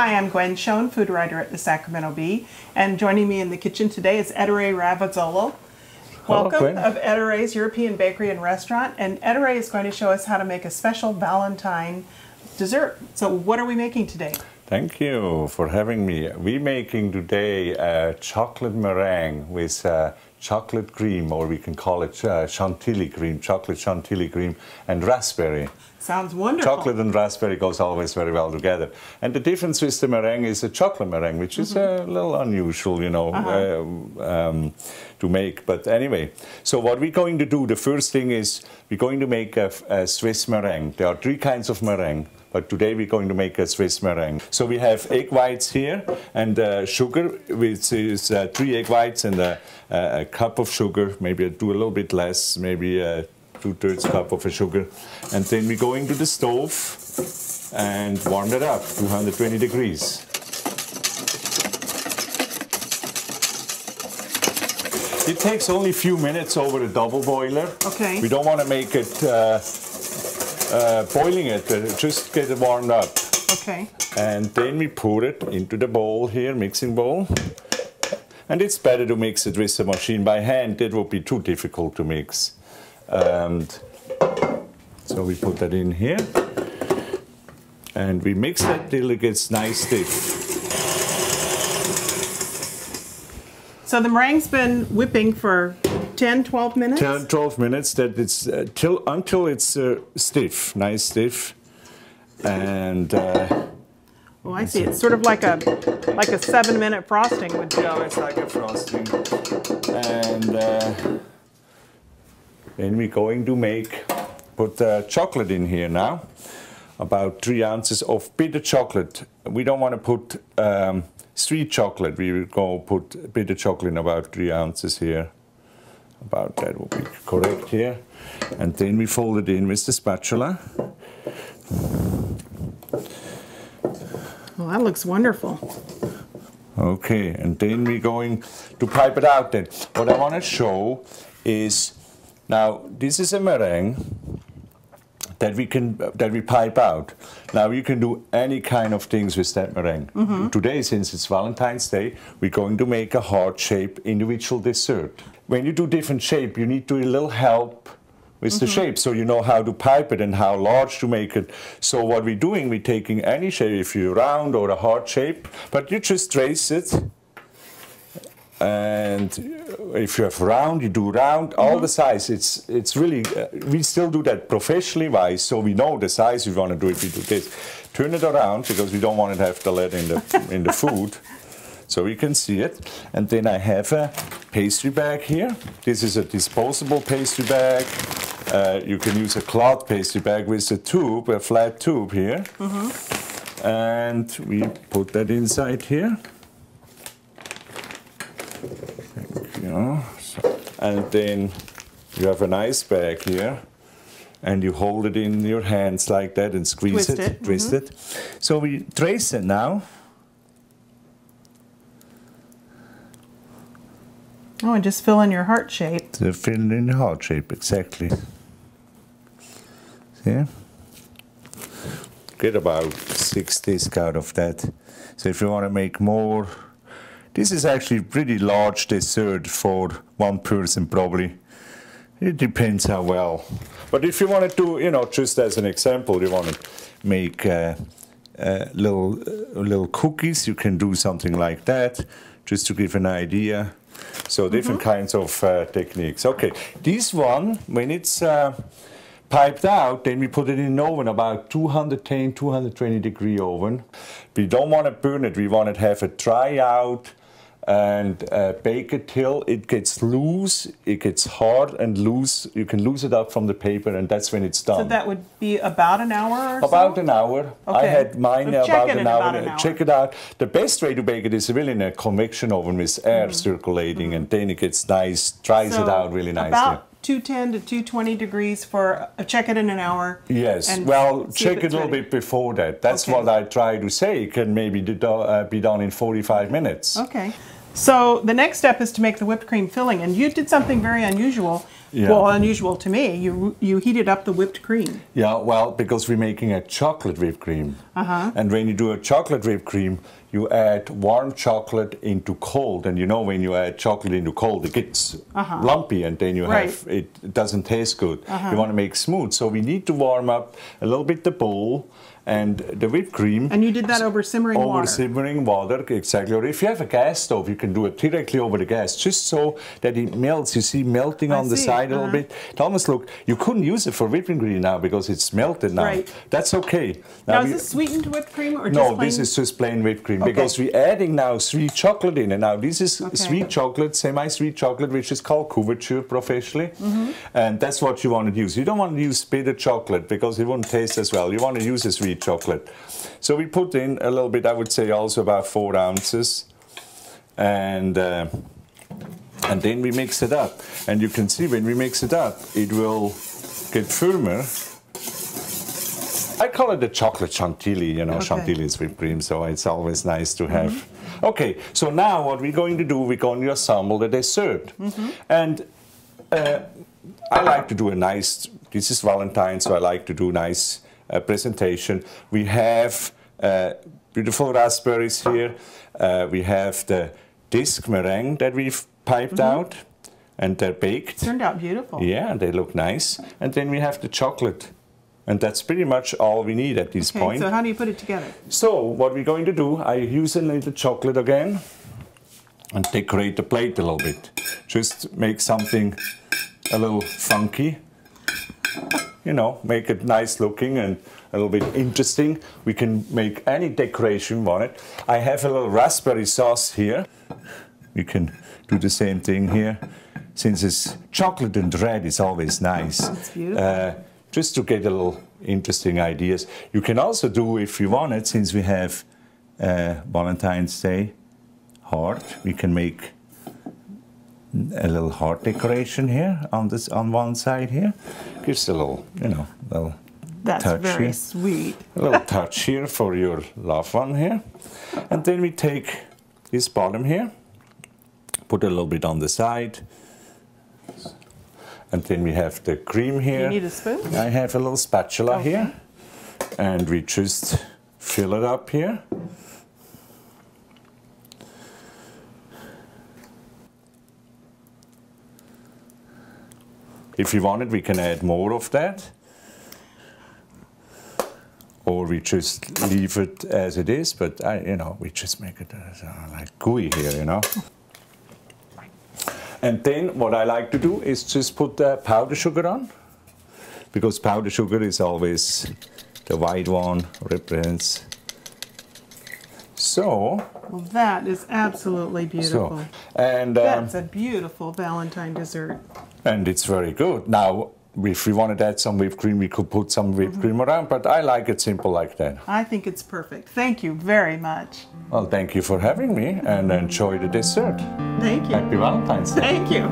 Hi, I'm Gwen Schoen, food writer at the Sacramento Bee, and joining me in the kitchen today is Ettore Ravazzolo. Welcome Gwen. of Ettore's European Bakery and Restaurant, and Ettore is going to show us how to make a special Valentine dessert. So what are we making today? Thank you for having me. We're making today a chocolate meringue with chocolate cream, or we can call it chantilly cream, chocolate chantilly cream, and raspberry. Sounds wonderful. Chocolate and raspberry goes always very well together. And the difference with the meringue is a chocolate meringue, which is a little unusual, you know, to make. But anyway, so what we're going to do, the first thing is we're going to make a Swiss meringue. There are three kinds of meringue, but today we're going to make a Swiss meringue. So we have egg whites here and sugar, which is 3 egg whites and a cup of sugar. Maybe I'll do a little bit less, maybe 2/3 cup of sugar. And then we go into the stove and warm it up, 220 degrees. It takes only a few minutes over a double boiler. Okay. We don't want to make it boiling it, just get it warmed up. Okay. And then we pour it into the bowl here, mixing bowl. And it's better to mix it with the machine by hand. It would be too difficult to mix. And so we put that in here. And we mix that till it gets nice stiff. So the meringue's been whipping for 10, 12 minutes? 10, 12 minutes, that it's until it's stiff, nice stiff. And oh, I see. It's sort of like a 7-minute frosting would be. yeah, it's like a frosting. And then we're going to put chocolate in here now. About 3 ounces of bitter chocolate. We don't want to put sweet chocolate. We will go put bitter chocolate in about 3 ounces here. About that will be correct here. And then we fold it in with the spatula. Well, that looks wonderful. Okay, and then we're going to pipe it out then. What I want to show is, now this is a meringue that we pipe out. Now you can do any kind of things with that meringue. Today, since it's Valentine's Day, we're going to make a heart-shaped individual dessert. When you do different shape, you need to a little help with the shape, so you know how to pipe it and how large to make it. So what we're doing, we're taking any shape, if you're round or a heart shape, but you just trace it. And if you have round, you do round, all the size. It's really, we still do that professionally wise, so we know the size we want to do it. We do this. Turn it around, because we don't want it to have the lead in the food. So you can see it. And then I have a pastry bag here. This is a disposable pastry bag. You can use a cloth pastry bag with a tube, a flat tube here. And we put that inside here. And then you have a nice bag here, and you hold it in your hands like that and squeeze twist it. So we trace it now. Oh, and just fill in your heart shape. To fill in the heart shape, exactly. See? Get about 6 discs out of that. So if you want to make more, this is actually a pretty large dessert for one person probably. It depends how well. But if you want to do, you know, just as an example, you want to make little cookies, you can do something like that, just to give an idea. So different kinds of techniques. Okay, this one, when it's piped out, then we put it in an oven, about 210, 220 degree oven. We don't want to burn it, we want to have it dry out and bake it till it gets loose, it gets hard and loose. You can lose it up from the paper, and that's when it's done. So that would be about an hour or about so? an hour. Okay. I had mine So about an hour. Check it out. The best way to bake it is really in a convection oven with air circulating, and then it gets nice, dries it out really nicely. About 210 to 220 degrees for check it in an hour. Yes, well, check it a little bit before that. That's what I try to say. It can maybe be done in 45 minutes. Okay. So the next step is to make the whipped cream filling, and you did something very unusual. Yeah. Well, unusual to me. You heated up the whipped cream. Yeah, well, because we're making a chocolate whipped cream. And when you do a chocolate whipped cream, you add warm chocolate into cold. And you know when you add chocolate into cold, it gets lumpy and then you have, it doesn't taste good. You want to make smooth. So we need to warm up a little bit the bowl and the whipped cream. And you did that over simmering water? Over simmering water, exactly. Or if you have a gas stove, you can do it directly over the gas, just so that it melts. You see melting on the side a little bit. It almost look, you couldn't use it for whipping cream now because it's melted now. Right. That's okay. Now is this sweetened whipped cream or just no, plain? this is just plain whipped cream because we're adding now sweet chocolate in it. Now this is sweet chocolate, semi-sweet chocolate, which is called couverture professionally. And that's what you want to use. You don't want to use bitter chocolate because it won't taste as well. You want to use a sweet chocolate. So we put in a little bit, I would say also about 4 ounces. And then we mix it up. And you can see when we mix it up, it will get firmer. I call it the chocolate chantilly, you know, chantilly is whipped cream, so it's always nice to have. Okay, so now what we're going to do, we're going to assemble the dessert. And I like to do a nice, this is Valentine's, so I like to do nice presentation. We have beautiful raspberries here. We have the disc meringue that we've piped out, and they're baked. Turned out beautiful. Yeah, they look nice. And then we have the chocolate. And that's pretty much all we need at this point. So how do you put it together? So what we're going to do, I use a little chocolate again and decorate the plate a little bit. Just make something a little funky. You know, make it nice looking and a little bit interesting. We can make any decoration we want it. I have a little raspberry sauce here. You can do the same thing here. Since it's chocolate and red, it's always nice. That's beautiful. Just to get a little interesting ideas. You can also do, if you want it, since we have Valentine's Day heart, we can make a little heart decoration here on this, on one side here. Gives a little, you know, little That's touch very here. sweet. A little touch here for your loved one here. And then we take this bottom here, put a little bit on the side. And then we have the cream here. You need a spoon? I have a little spatula here. And we just fill it up here. If you want it, we can add more of that. Or we just leave it as it is, but you know, we just make it like gooey here, you know. And then what I like to do is just put powdered sugar on, because powdered sugar is always the white one, represents. So. Well, that is absolutely beautiful. So, and that's a beautiful Valentine dessert. And it's very good. Now, if we wanted to add some whipped cream, we could put some whipped cream around, but I like it simple like that. I think it's perfect. Thank you very much. Well, thank you for having me, and enjoy the dessert. Thank you. Happy Valentine's Day. Thank you.